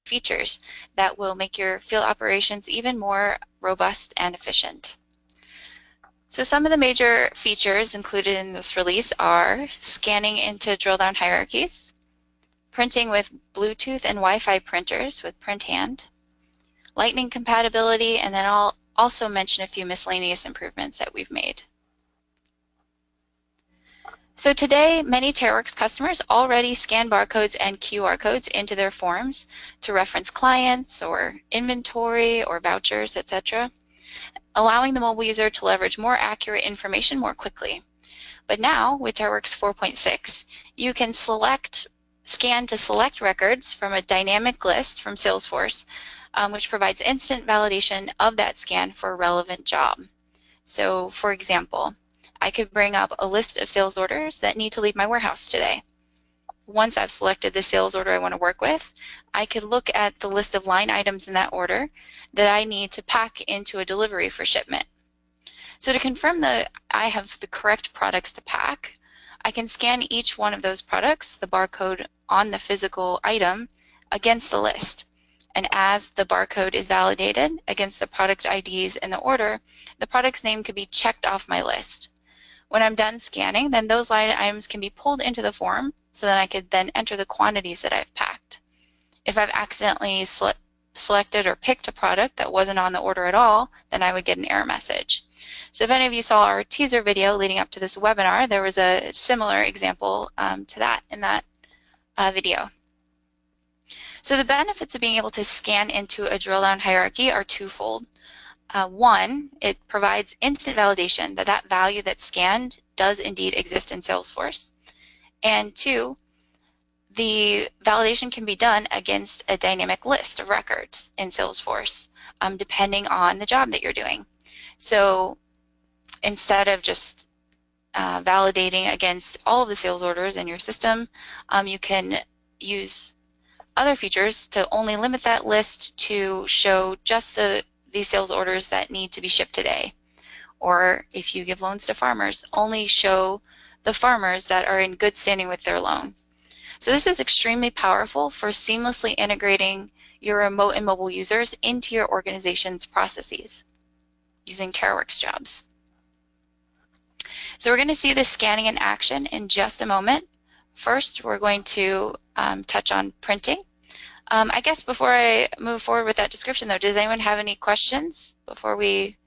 features that will make your field operations even more robust and efficient. So some of the major features included in this release are scanning into drill down hierarchies, printing with Bluetooth and Wi-Fi printers with Print Hand, Lightning compatibility, and then I'll also mention a few miscellaneous improvements that we've made. So today, many TaroWorks customers already scan barcodes and QR codes into their forms to reference clients or inventory or vouchers, etc., allowing the mobile user to leverage more accurate information more quickly. But now, with TaroWorks 4.6, you can scan to select records from a dynamic list from Salesforce, which provides instant validation of that scan for a relevant job. So, for example, I could bring up a list of sales orders that need to leave my warehouse today. Once I've selected the sales order I want to work with, I could look at the list of line items in that order that I need to pack into a delivery for shipment. So to confirm that I have the correct products to pack, I can scan each one of those products, the barcode on the physical item, against the list. And as the barcode is validated against the product IDs in the order, the product's name could be checked off my list. When I'm done scanning, then those line items can be pulled into the form so that I could then enter the quantities that I've packed. If I've accidentally selected or picked a product that wasn't on the order at all, then I would get an error message. So if any of you saw our teaser video leading up to this webinar, there was a similar example to that in that video. So the benefits of being able to scan into a drill down hierarchy are twofold. One, it provides instant validation that that value that's scanned does indeed exist in Salesforce. And two, the validation can be done against a dynamic list of records in Salesforce, depending on the job that you're doing. So instead of just validating against all of the sales orders in your system, you can use other features to only limit that list to show just these sales orders that need to be shipped today. Or if you give loans to farmers, only show the farmers that are in good standing with their loan. So this is extremely powerful for seamlessly integrating your remote and mobile users into your organization's processes using TaroWorks jobs. So we're going to see this scanning in action in just a moment. First, we're going to touch on printing. I guess before I move forward with that description though, does anyone have any questions before we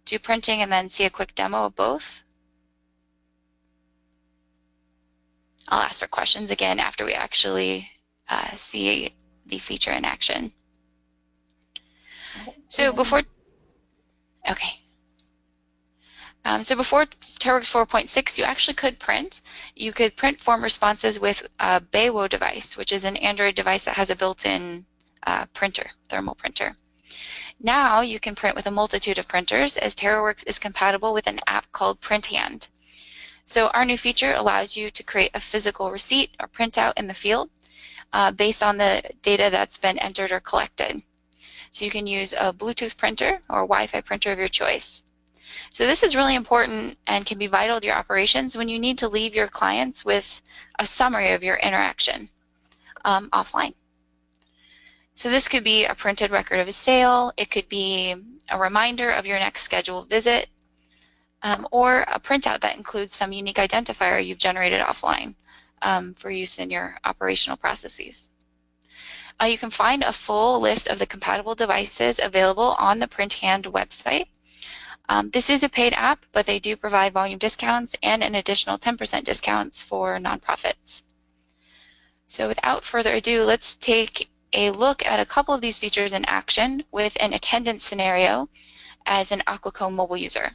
do printing and then see a quick demo of both? I'll ask for questions again after we actually see the feature in action. So before, okay. So before TaroWorks 4.6, you actually could print. You could print form responses with a BayWo device, which is an Android device that has a built-in printer, thermal printer. Now you can print with a multitude of printers, as TaroWorks is compatible with an app called Print Hand. So our new feature allows you to create a physical receipt or printout in the field based on the data that's been entered or collected. So you can use a Bluetooth printer or a Wi-Fi printer of your choice. So this is really important and can be vital to your operations when you need to leave your clients with a summary of your interaction offline. So this could be a printed record of a sale, it could be a reminder of your next scheduled visit, or a printout that includes some unique identifier you've generated offline for use in your operational processes. You can find a full list of the compatible devices available on the Print Hand website. This is a paid app, but they do provide volume discounts and an additional 10% discounts for nonprofits. So without further ado, let's take a look at a couple of these features in action with an attendance scenario as an Aquacomb mobile user.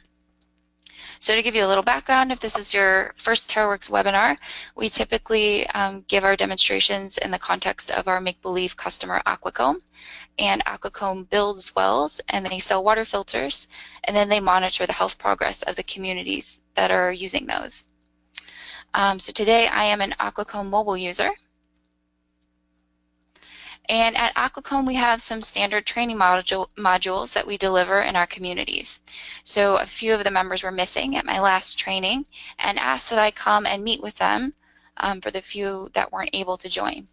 So to give you a little background, if this is your first TaroWorks webinar, we typically give our demonstrations in the context of our make-believe customer Aquacomb. And Aquacomb builds wells and they sell water filters, and then they monitor the health progress of the communities that are using those. So today I am an Aquacomb mobile user. And at Aquacomb, we have some standard training modules that we deliver in our communities. So a few of the members were missing at my last training and asked that I come and meet with them for the few that weren't able to join.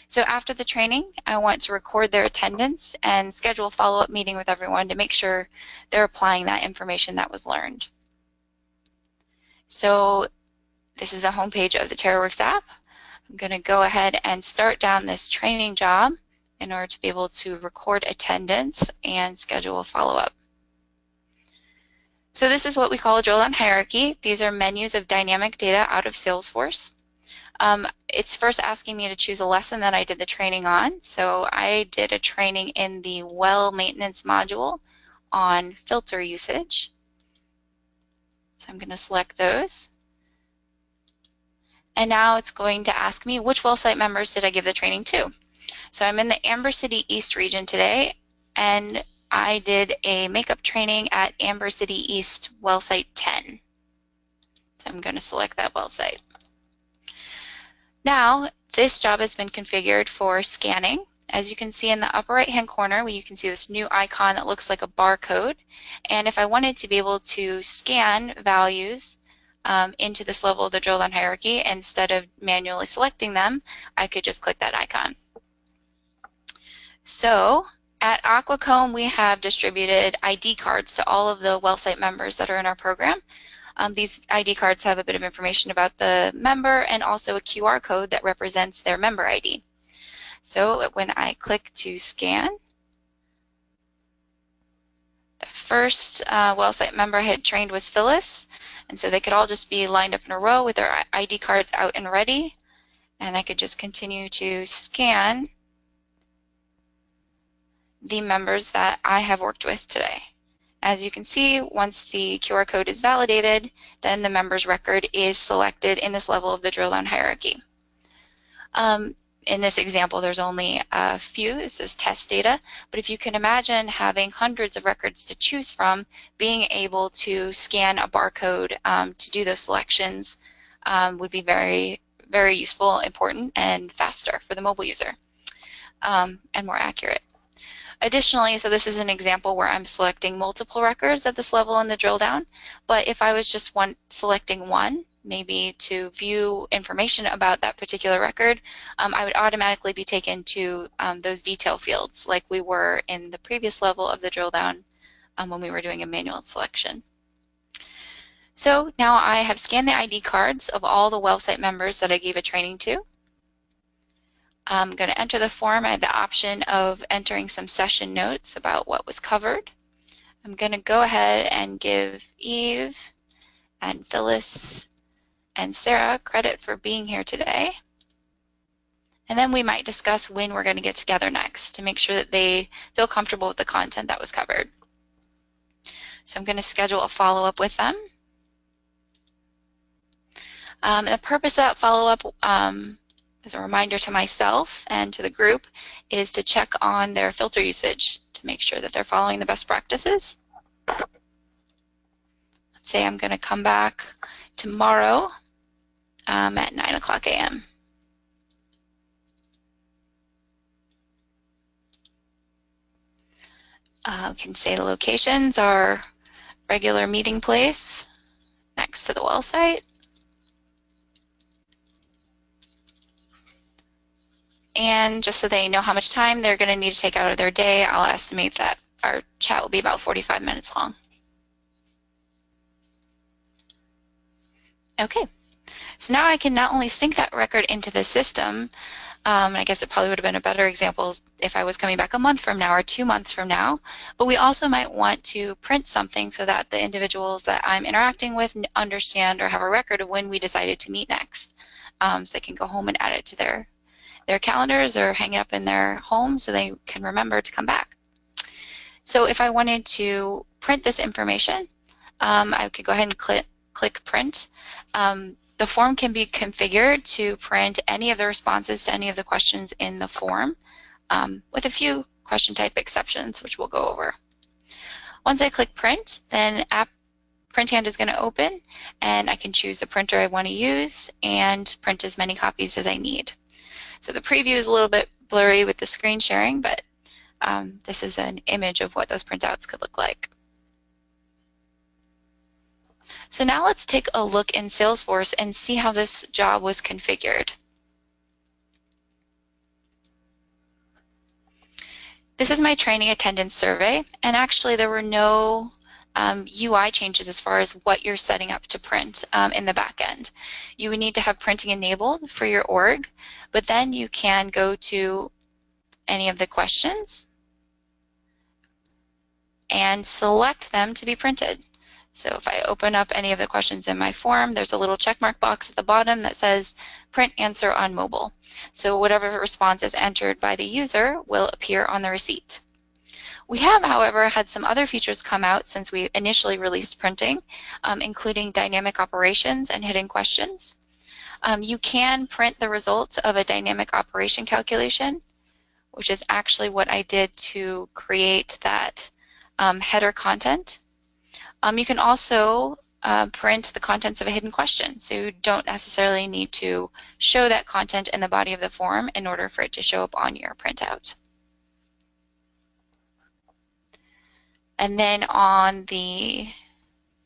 So after the training, I want to record their attendance and schedule a follow-up meeting with everyone to make sure they're applying that information that was learned. So this is the homepage of the TaroWorks app. I'm going to go ahead and start down this training job in order to be able to record attendance and schedule a follow-up. So this is what we call a drill-down hierarchy. These are menus of dynamic data out of Salesforce. It's first asking me to choose a lesson that I did the training on. So I did a training in the well maintenance module on filter usage. So I'm going to select those. And now it's going to ask me which well site members did I give the training to. So I'm in the Amber City East region today, and I did a makeup training at Amber City East well site 10. So I'm going to select that well site. Now, this job has been configured for scanning. As you can see in the upper right-hand corner, you can see this new icon that looks like a barcode. And if I wanted to be able to scan values into this level of the drill-down hierarchy, instead of manually selecting them, I could just click that icon. So at Aquacomb, we have distributed ID cards to all of the well site members that are in our program. These ID cards have a bit of information about the member and also a QR code that represents their member ID. So when I click to scan, the first well site member I had trained was Phyllis, and so they could all just be lined up in a row with their ID cards out and ready, and I could just continue to scan the members that I have worked with today. As you can see, once the QR code is validated, then the member's record is selected in this level of the drill down hierarchy. In this example, there's only a few. This is test data, but if you can imagine having hundreds of records to choose from, being able to scan a barcode to do those selections would be very, very useful, important, and faster for the mobile user, and more accurate. Additionally, so this is an example where I'm selecting multiple records at this level in the drill down, but if I was just selecting one, maybe to view information about that particular record, I would automatically be taken to those detail fields like we were in the previous level of the drill down when we were doing a manual selection. So now I have scanned the ID cards of all the well site members that I gave a training to. I'm going to enter the form. I have the option of entering some session notes about what was covered. I'm going to go ahead and give Eve and Phyllis and Sarah credit for being here today. And then we might discuss when we're going to get together next to make sure that they feel comfortable with the content that was covered. So I'm going to schedule a follow-up with them. The purpose of that follow-up, as a reminder to myself and to the group, is to check on their filter usage to make sure that they're following the best practices. Let's say I'm going to come back tomorrow at 9:00 a.m. I can say the locations are regular meeting place next to the well site. And just so they know how much time they're going to need to take out of their day, I'll estimate that our chat will be about 45 minutes long. Okay, so now I can not only sync that record into the system, I guess it probably would have been a better example if I was coming back a month from now or 2 months from now, but we also might want to print something so that the individuals that I'm interacting with understand or have a record of when we decided to meet next. So they can go home and add it to their calendars or hang it up in their home so they can remember to come back. So if I wanted to print this information, I could go ahead and click print. The form can be configured to print any of the responses to any of the questions in the form, with a few question type exceptions, which we'll go over. Once I click print, then app Printhand is going to open, and I can choose the printer I want to use and print as many copies as I need. So the preview is a little bit blurry with the screen sharing, but this is an image of what those printouts could look like. So now let's take a look in Salesforce and see how this job was configured. This is my training attendance survey, and actually there were no UI changes as far as what you're setting up to print in the back end. You would need to have printing enabled for your org, but then you can go to any of the questions and select them to be printed. So if I open up any of the questions in my form, there's a little checkmark box at the bottom that says print answer on mobile. So whatever response is entered by the user will appear on the receipt. We have, however, had some other features come out since we initially released printing, including dynamic operations and hidden questions. You can print the results of a dynamic operation calculation, which is actually what I did to create that header content. You can also print the contents of a hidden question, so you don't necessarily need to show that content in the body of the form in order for it to show up on your printout. And then on the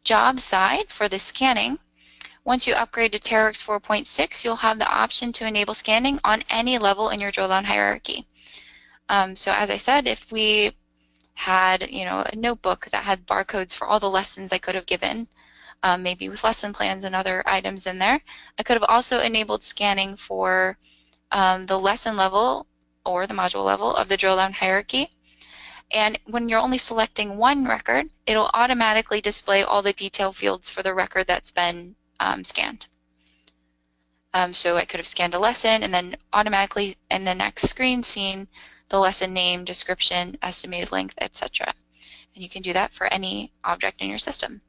job side for the scanning, once you upgrade to TaroWorks 4.6, you'll have the option to enable scanning on any level in your drill down hierarchy. So as I said, if we had a notebook that had barcodes for all the lessons I could have given, maybe with lesson plans and other items in there, I could have also enabled scanning for the lesson level or the module level of the drill down hierarchy. And when you're only selecting one record, it'll automatically display all the detail fields for the record that's been scanned. So I could have scanned a lesson and then automatically in the next screen seen the lesson name, description, estimated length, etc. And you can do that for any object in your system.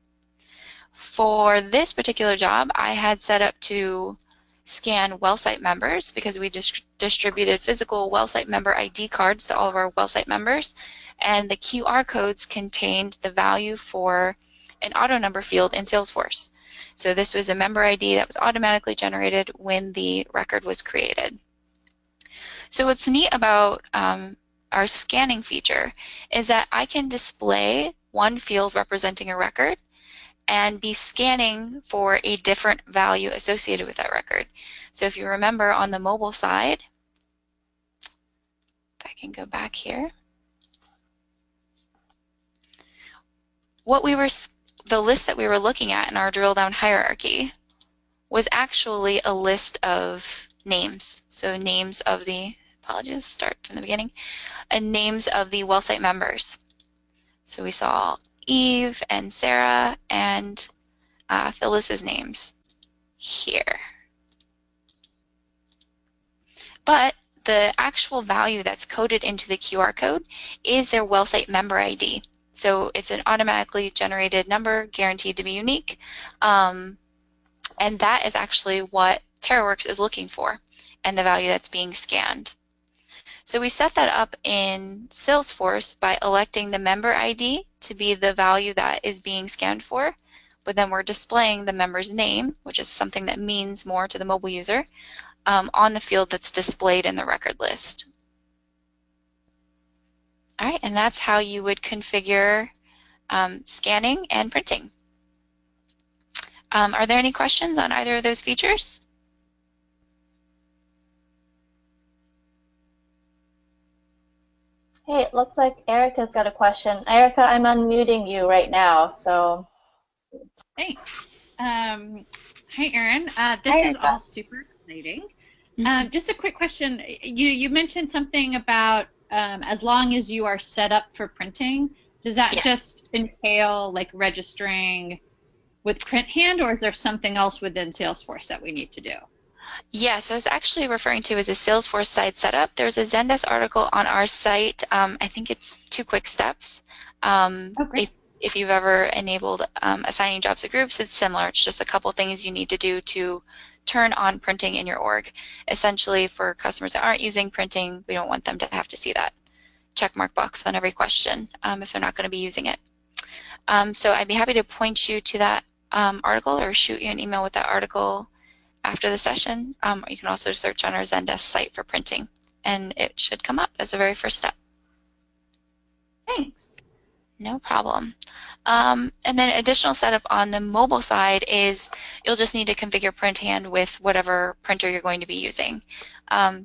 For this particular job, I had set up to scan well site members because we distributed physical well site member ID cards to all of our well site members, and the QR codes contained the value for an auto number field in Salesforce. So this was a member ID that was automatically generated when the record was created. So what's neat about our scanning feature is that I can display one field representing a record and be scanning for a different value associated with that record. So if you remember on the mobile side, if I can go back here, the list that we were looking at in our drill down hierarchy was actually a list of names. So names of the, apologies, start from the beginning, and names of the well site members. So we saw Eve and Sarah and Phyllis's names here. But the actual value that's coded into the QR code is their well site member ID. So it's an automatically generated number guaranteed to be unique. And that is actually what TaroWorks is looking for and the value that's being scanned. So we set that up in Salesforce by electing the member ID to be the value that is being scanned for, but then we're displaying the member's name, which is something that means more to the mobile user, on the field that's displayed in the record list. All right, and that's how you would configure scanning and printing. Are there any questions on either of those features? Hey, it looks like Erica's got a question. Erica, I'm unmuting you right now, so. Thanks. Hi, Erin. This is all super exciting. Just a quick question. You mentioned something about as long as you are set up for printing, does that just entail like registering with Print Hand, or is there something else within Salesforce that we need to do? Yeah, so I was actually referring to as a Salesforce side setup. There's a Zendesk article on our site. I think it's 2 quick steps. If you've ever enabled assigning jobs to groups, it's similar. It's just a couple things you need to do to turn on printing in your org. Essentially, for customers that aren't using printing, we don't want them to have to see that checkmark box on every question if they're not going to be using it. So I'd be happy to point you to that article or shoot you an email with that article after the session. You can also search on our Zendesk site for printing, and it should come up as the very first step. Thanks. No problem. And then additional setup on the mobile side is you'll just need to configure Print Hand with whatever printer you're going to be using.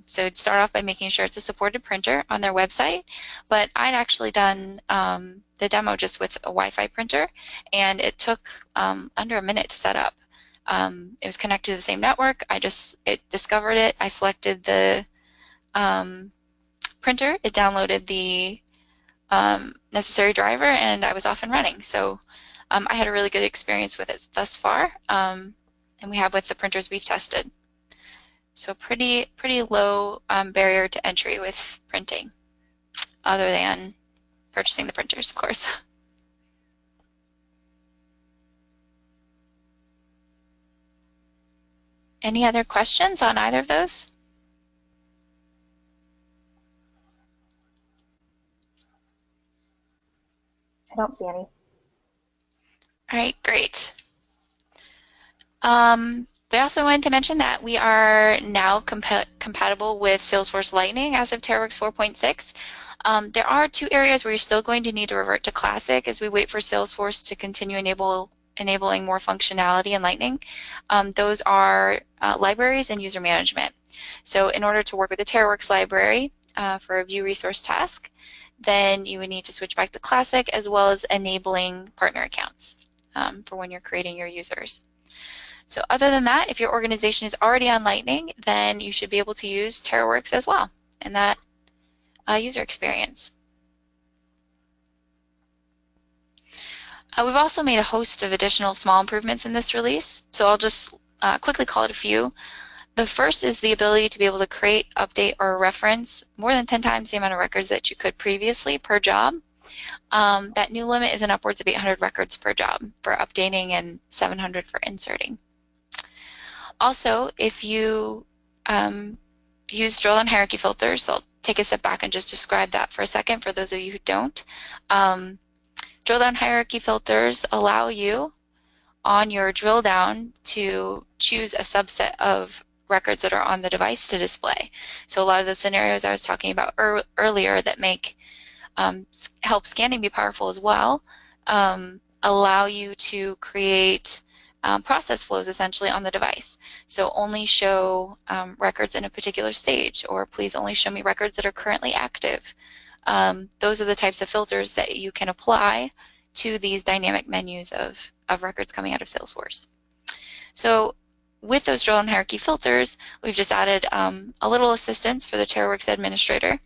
So it'd start off by making sure it's a supported printer on their website, but I'd actually done the demo just with a Wi-Fi printer, and it took under a minute to set up. It was connected to the same network. It discovered it. I selected the printer. It downloaded the necessary driver, and I was off and running. So I had a really good experience with it thus far, and we have with the printers we've tested. So pretty low barrier to entry with printing, other than purchasing the printers, of course. Any other questions on either of those? I don't see any. All right, great. We also wanted to mention that we are now compatible with Salesforce Lightning as of TaroWorks 4.6. There are two areas where you're still going to need to revert to Classic as we wait for Salesforce to continue enabling more functionality in Lightning. Those are libraries and user management. So in order to work with the TaroWorks library for a view resource task, then you would need to switch back to Classic, as well as enabling partner accounts for when you're creating your users. So other than that, if your organization is already on Lightning, then you should be able to use TaroWorks as well in that user experience. We've also made a host of additional small improvements in this release, so I'll just quickly call it a few. The first is the ability to be able to create, update, or reference more than 10 times the amount of records that you could previously per job. That new limit is in upwards of 800 records per job for updating and 700 for inserting. Also, if you use drill-down hierarchy filters, so I'll take a step back and just describe that for a second for those of you who don't. Drill-down hierarchy filters allow you on your drill down to choose a subset of records that are on the device to display. So a lot of those scenarios I was talking about earlier that make help scanning be powerful as well, allow you to create process flows essentially on the device. So only show records in a particular stage, or please only show me records that are currently active. Those are the types of filters that you can apply to these dynamic menus of records coming out of Salesforce. So with those drill-down hierarchy filters, we've just added a little assistance for the TaroWorks administrator.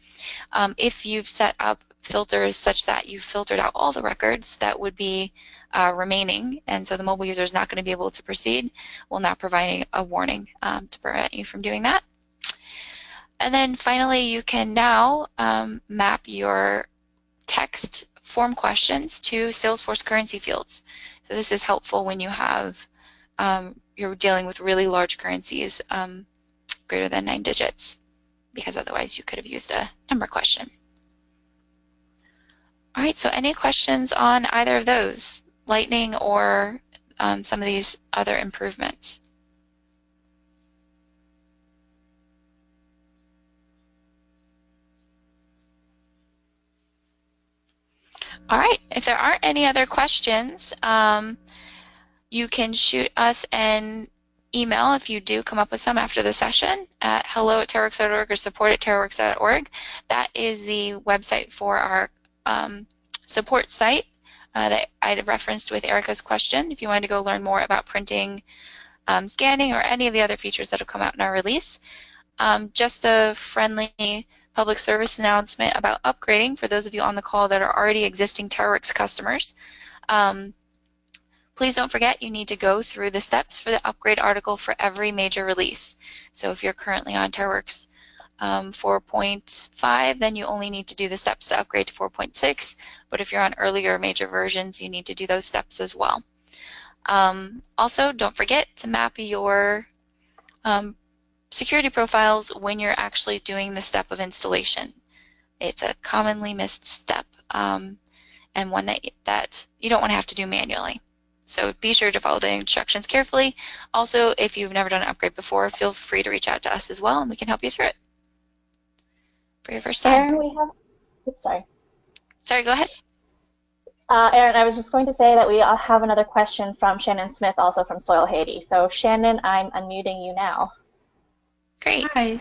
If you've set up filters such that you've filtered out all the records that would be remaining, and so the mobile user is not going to be able to proceed, we'll now provide a warning to prevent you from doing that. And then finally, you can now map your text form questions to Salesforce currency fields. So this is helpful when you have you're dealing with really large currencies greater than 9 digits, because otherwise you could have used a number question. All right, so any questions on either of those, Lightning or some of these other improvements? All right, if there aren't any other questions, you can shoot us an email if you do come up with some after the session at hello@taroworks.org or support@taroworks.org. That is the website for our support site that I referenced with Erica's question. If you wanted to go learn more about printing, scanning, or any of the other features that have come out in our release. Just a friendly public service announcement about upgrading for those of you on the call that are already existing TaroWorks customers. Please don't forget you need to go through the steps for the upgrade article for every major release. So if you're currently on TaroWorks 4.5, then you only need to do the steps to upgrade to 4.6. But if you're on earlier major versions, you need to do those steps as well. Also, don't forget to map your security profiles when you're actually doing the step of installation. It's a commonly missed step and one that you don't want to have to do manually. So be sure to follow the instructions carefully. Also, if you've never done an upgrade before, feel free to reach out to us as well, and we can help you through it for your first time. Erin, we have, oops, sorry. Sorry, go ahead. Erin, I was just going to say that we have another question from Shannon Smith, also from Soil Haiti. So Shannon, I'm unmuting you now. Great. Hi.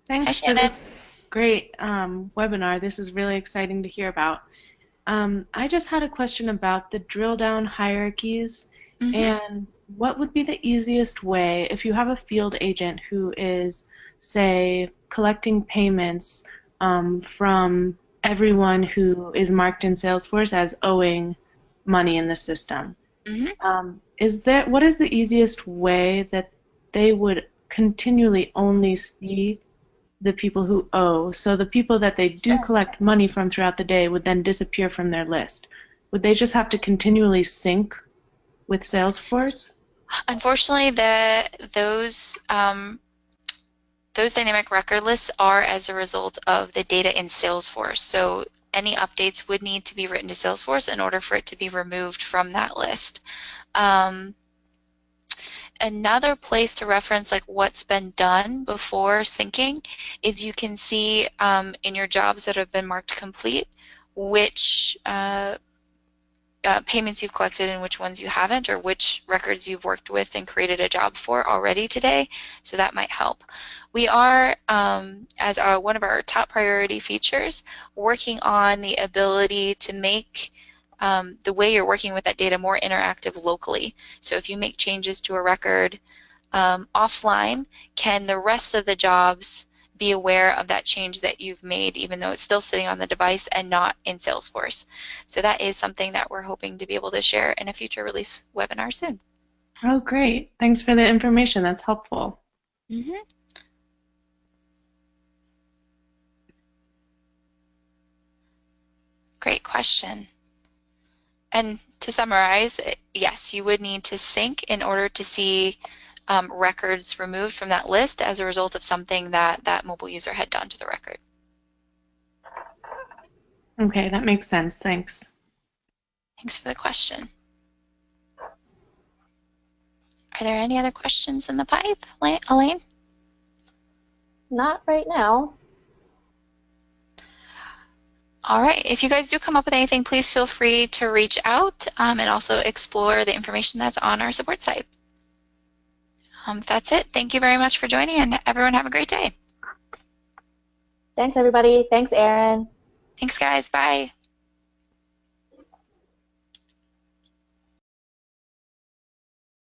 Hi, Thanks for Shannon. this great webinar. This is really exciting to hear about. I just had a question about the drill down hierarchies Mm-hmm. and what would be the easiest way if you have a field agent who is, say, collecting payments from everyone who is marked in Salesforce as owing money in the system. Mm-hmm. What is the easiest way that they would continually only see the people who owe? So the people that they do Sure. collect money from throughout the day would then disappear from their list. Would they just have to continually sync with Salesforce? Unfortunately, those dynamic record lists are as a result of the data in Salesforce. So any updates would need to be written to Salesforce in order for it to be removed from that list. Another place to reference like what's been done before syncing is you can see in your jobs that have been marked complete which payments you've collected and which ones you haven't, or which records you've worked with and created a job for already today. So that might help. We are, as one of our top priority features, working on the ability to make the way you're working with that data more interactive locally. So if you make changes to a record offline, can the rest of the jobs be aware of that change that you've made, even though it's still sitting on the device and not in Salesforce? So that is something that we're hoping to be able to share in a future release webinar soon. Oh, great. Thanks for the information. That's helpful. Mm-hmm. Great question. And to summarize, yes, you would need to sync in order to see records removed from that list as a result of something that that mobile user had done to the record. Okay, that makes sense. Thanks. Thanks for the question. Are there any other questions in the pipe, Elaine? Not right now. All right, if you guys do come up with anything, please feel free to reach out and also explore the information that's on our support site. That's it. Thank you very much for joining, and everyone have a great day. Thanks, everybody. Thanks, Erin. Thanks, guys. Bye.